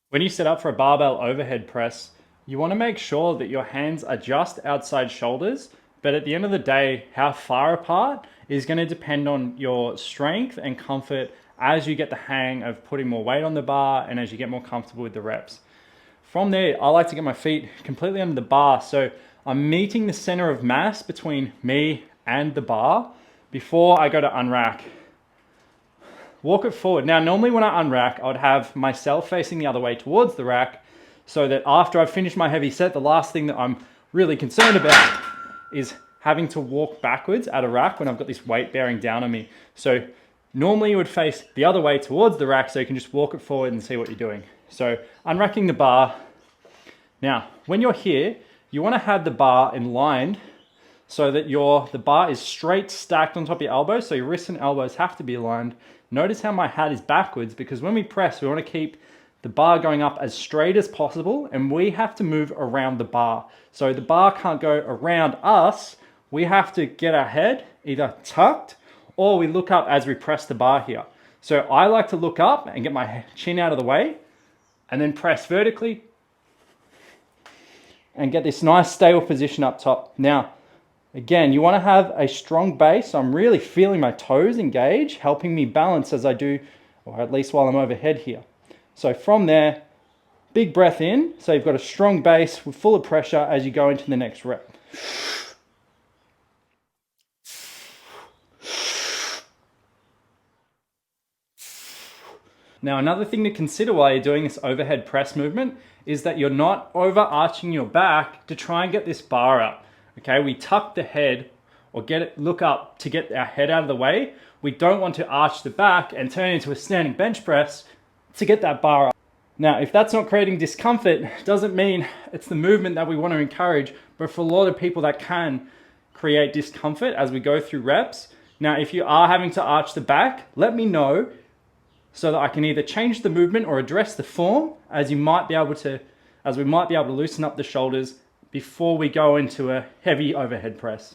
When you set up for a barbell overhead press, you want to make sure that your hands are just outside shoulders, but at the end of the day, how far apart is going to depend on your strength and comfort as you get the hang of putting more weight on the bar and as you get more comfortable with the reps. From there, I like to get my feet completely under the bar, so I'm meeting the center of mass between me and the bar before I go to unrack. Walk it forward. Now, normally when I unrack, I would have myself facing the other way towards the rack so that after I've finished my heavy set, the last thing that I'm really concerned about is having to walk backwards at a rack when I've got this weight bearing down on me. So normally you would face the other way towards the rack so you can just walk it forward and see what you're doing. So unracking the bar. Now, when you're here, you want to have the bar aligned so that the bar is straight stacked on top of your elbows, so your wrists and elbows have to be aligned. Notice how my hat is backwards because when we press, we want to keep the bar going up as straight as possible, and we have to move around the bar. So the bar can't go around us. We have to get our head either tucked or we look up as we press the bar here. So I like to look up and get my chin out of the way and then press vertically and get this nice stable position up top. Now, again, you want to have a strong base. So I'm really feeling my toes engage, helping me balance as I do, or at least while I'm overhead here. So from there, big breath in. So you've got a strong base with full of pressure as you go into the next rep. Now, another thing to consider while you're doing this overhead press movement is that you're not overarching your back to try and get this bar up. Okay, we tuck the head or look up to get our head out of the way. We don't want to arch the back and turn into a standing bench press to get that bar up. Now, if that's not creating discomfort, doesn't mean it's the movement that we want to encourage, but for a lot of people that can create discomfort as we go through reps. Now, if you are having to arch the back, let me know so that I can either change the movement or address the form as we might be able to loosen up the shoulders before we go into a heavy overhead press.